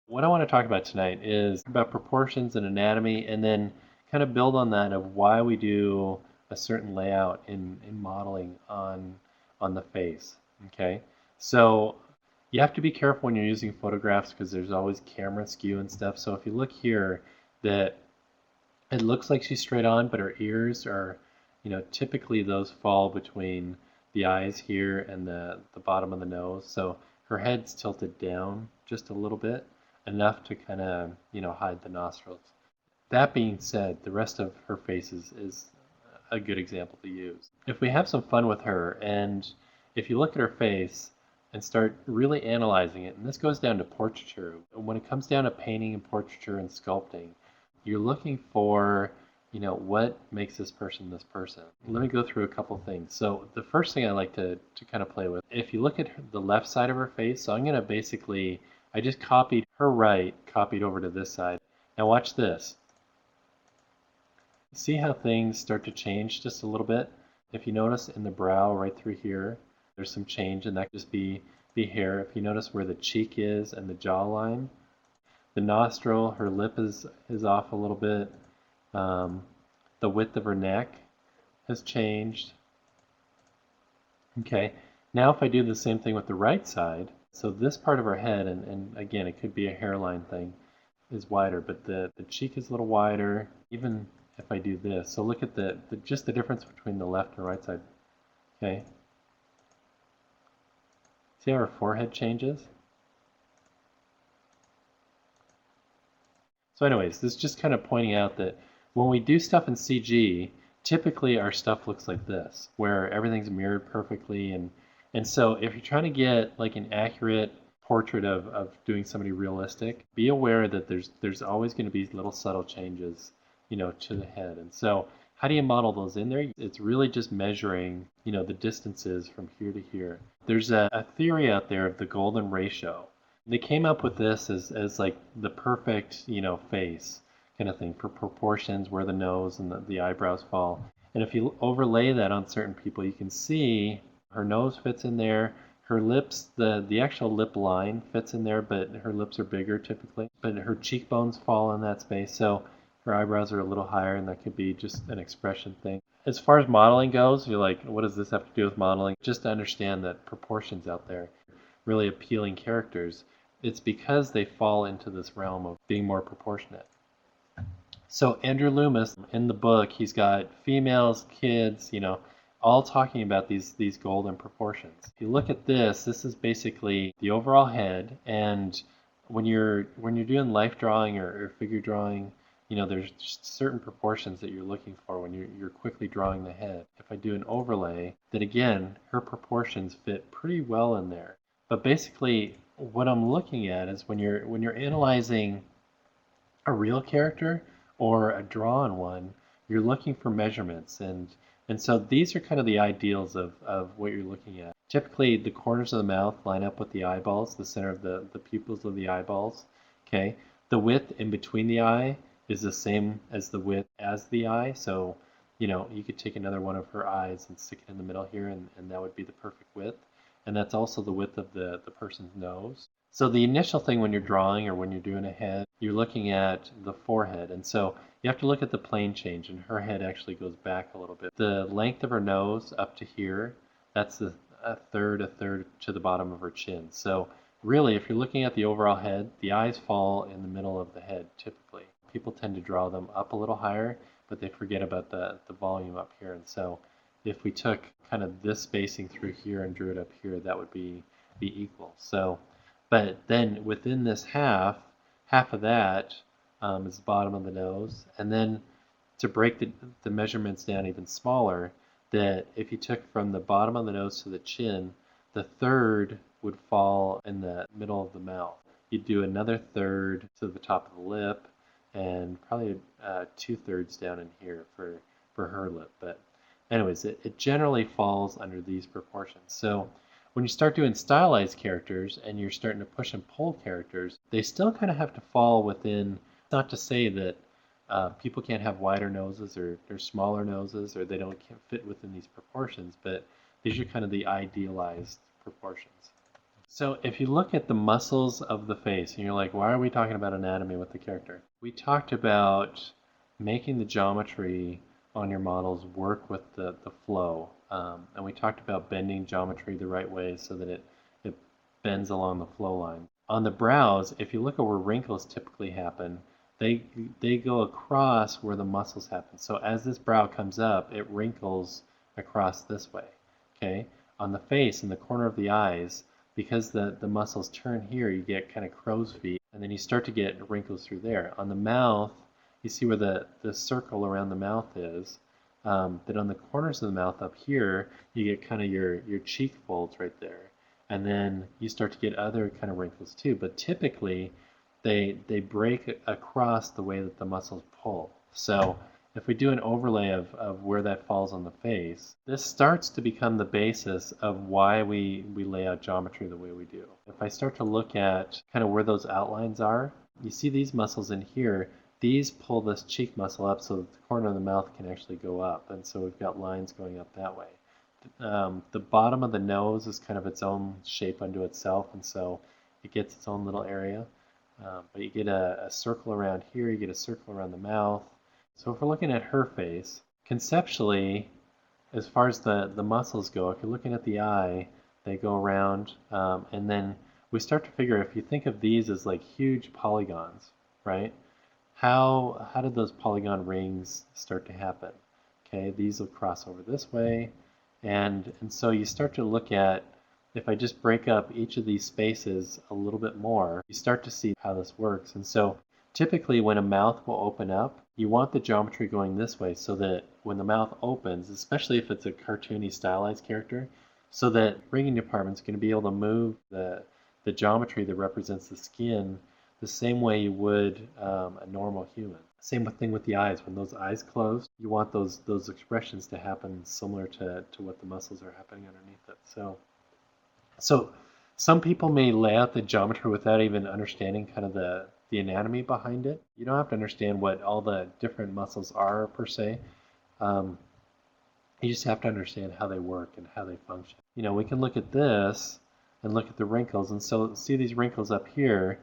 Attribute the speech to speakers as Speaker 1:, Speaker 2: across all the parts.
Speaker 1: What I want to talk about tonight is about proportions and anatomy, and then kind of build on that of why we do a certain layout in modeling on the face. Okay, so you have to be careful when you're using photographs because there's always camera skew and stuff. So if you look here, that it looks like she's straight on, but her ears are, typically those fall between the eyes here and the bottom of the nose. So her head's tilted down just a little bit, enough to kind of, hide the nostrils. That being said, the rest of her face is a good example to use. If we have some fun with her, and if you look at her face and start really analyzing it, and this goes down to portraiture, when it comes down to painting and portraiture and sculpting, you're looking for, what makes this person this person. Let me go through a couple things. So the first thing I like to kind of play with, if you look at the left side of her face, so I'm going to basically, I just copied her right, copied over to this side. Now watch this. See how things start to change just a little bit? If you notice in the brow right through here, there's some change, and that could just be hair. If you notice where the cheek is and the jawline, the nostril, her lip is off a little bit. The width of her neck has changed. Okay, now if I do the same thing with the right side, so this part of her head, and again, it could be a hairline thing, is wider, but the cheek is a little wider, even if I do this. So look at just the difference between the left and right side. Okay, see how her forehead changes? So anyways, this is just kind of pointing out that when we do stuff in CG, typically our stuff looks like this, where everything's mirrored perfectly. And so if you're trying to get like an accurate portrait of doing somebody realistic, be aware that there's always going to be little subtle changes, to the head. And so how do you model those in there? It's really just measuring, the distances from here to here. There's a theory out there of the golden ratio. They came up with this as like the perfect, face kind of thing for proportions where the nose and the eyebrows fall. And if you overlay that on certain people, you can see her nose fits in there. Her lips, the actual lip line fits in there, but her lips are bigger typically. But her cheekbones fall in that space. So her eyebrows are a little higher, and that could be just an expression thing. As far as modeling goes, you're like, what does this have to do with modeling? Just to understand that proportions out there, really appealing characters, it's because they fall into this realm of being more proportionate. So Andrew Loomis, in the book, he's got females, kids, all talking about these golden proportions. If you look at this is basically the overall head, and when you're doing life drawing or figure drawing, there's just certain proportions that you're looking for when you're quickly drawing the head. If I do an overlay, then again, her proportions fit pretty well in there. But basically, what I'm looking at is when you're analyzing a real character or a drawn one, you're looking for measurements, and so these are kind of the ideals of what you're looking at. Typically, the corners of the mouth line up with the eyeballs, the center of the pupils of the eyeballs. Okay, the width in between the eye is the same as the width as the eye, so you could take another one of her eyes and stick it in the middle here, and that would be the perfect width. And that's also the width of the person's nose. So the initial thing when you're drawing or when you're doing a head, you're looking at the forehead. And so you have to look at the plane change, and her head actually goes back a little bit. The length of her nose up to here, that's a third to the bottom of her chin. So really, if you're looking at the overall head, the eyes fall in the middle of the head typically. People tend to draw them up a little higher, but they forget about the volume up here. And so if we took kind of this spacing through here and drew it up here, that would be equal. So, but then within this half of that is the bottom of the nose. And then to break the measurements down even smaller, that if you took from the bottom of the nose to the chin, the third would fall in the middle of the mouth. You'd do another third to the top of the lip, and probably 2/3 down in here for her lip. But anyways, it generally falls under these proportions. So when you start doing stylized characters and you're starting to push and pull characters, they still kind of have to fall within, not to say that people can't have wider noses or smaller noses or they can't fit within these proportions, but these are kind of the idealized proportions. So if you look at the muscles of the face, and you're like, why are we talking about anatomy with the character? We talked about making the geometry on your models work with the flow. And we talked about bending geometry the right way so that it bends along the flow line. On the brows, if you look at where wrinkles typically happen, they go across where the muscles happen. So as this brow comes up, it wrinkles across this way. Okay? On the face, in the corner of the eyes, because the muscles turn here, you get kind of crow's feet, and then you start to get wrinkles through there. On the mouth, you see where the circle around the mouth is, that on the corners of the mouth up here, you get kind of your cheek folds right there. And then you start to get other kind of wrinkles too. But typically, they break across the way that the muscles pull. So if we do an overlay of where that falls on the face, this starts to become the basis of why we lay out geometry the way we do. If I start to look at kind of where those outlines are, you see these muscles in here, these pull this cheek muscle up so that the corner of the mouth can actually go up. And so we've got lines going up that way. The bottom of the nose is kind of its own shape unto itself, and so it gets its own little area. But you get a circle around here, you get a circle around the mouth. So if we're looking at her face, conceptually, as far as the muscles go, if you're looking at the eye, they go around, and then we start to figure, if you think of these as like huge polygons, right? How did those polygon rings start to happen? Okay, these will cross over this way, and so you start to look at, if I just break up each of these spaces a little bit more, you start to see how this works. And so typically when a mouth will open up, you want the geometry going this way so that when the mouth opens, especially if it's a cartoony stylized character, so that ringing department's going to be able to move the geometry that represents the skin the same way you would a normal human. Same thing with the eyes. When those eyes close, you want those expressions to happen similar to what the muscles are happening underneath it. So some people may lay out the geometry without even understanding kind of the anatomy behind it. You don't have to understand what all the different muscles are per se. You just have to understand how they work and how they function. You know, we can look at this and look at the wrinkles. And so see these wrinkles up here,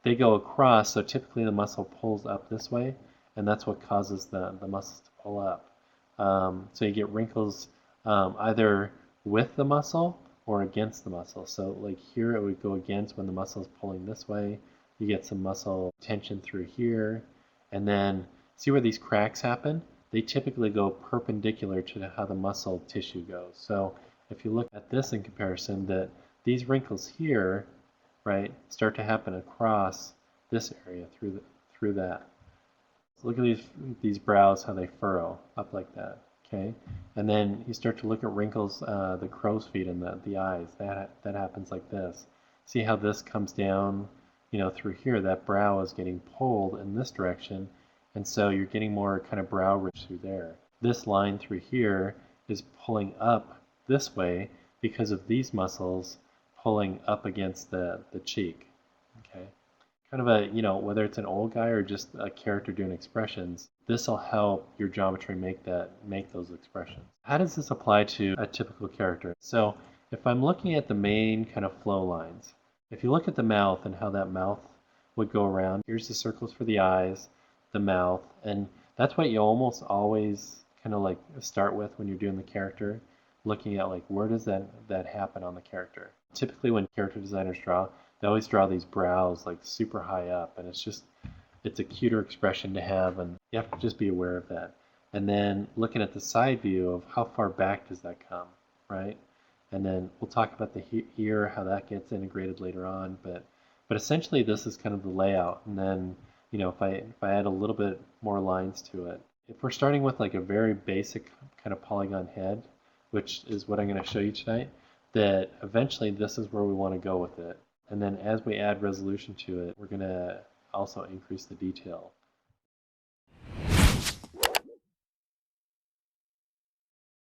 Speaker 1: they go across. So typically the muscle pulls up this way, and that's what causes the muscles to pull up. So you get wrinkles either with the muscle or against the muscle. So like here it would go against when the muscle is pulling this way. You get some muscle tension through here. And then see where these cracks happen? They typically go perpendicular to how the muscle tissue goes. So if you look at this in comparison, that these wrinkles here, right, start to happen across this area through that. So look at these brows, how they furrow up like that. Okay, and then you start to look at wrinkles, the crow's feet and the eyes. That happens like this. See how this comes down, you know, through here. That brow is getting pulled in this direction, and so you're getting more kind of brow ridge through there. This line through here is pulling up this way because of these muscles pulling up against the cheek. Okay, kind of a, you know, whether it's an old guy or just a character doing expressions, this will help your geometry make those expressions. How does this apply to a typical character? So if I'm looking at the main kind of flow lines, if you look at the mouth and how that mouth would go around, here's the circles for the eyes, the mouth, and that's what you almost always kind of like start with when you're doing the character, looking at like where does that happen on the character. Typically when character designers draw, they always draw these brows like super high up, and it's a cuter expression to have, and you have to just be aware of that. And then looking at the side view of how far back does that come, right? And then we'll talk about the ear, how that gets integrated later on, but essentially this is kind of the layout. And then, you know, if I add a little bit more lines to it, if we're starting with like a very basic kind of polygon head, which is what I'm going to show you tonight, that eventually this is where we want to go with it. And then as we add resolution to it, we're going to also increase the detail.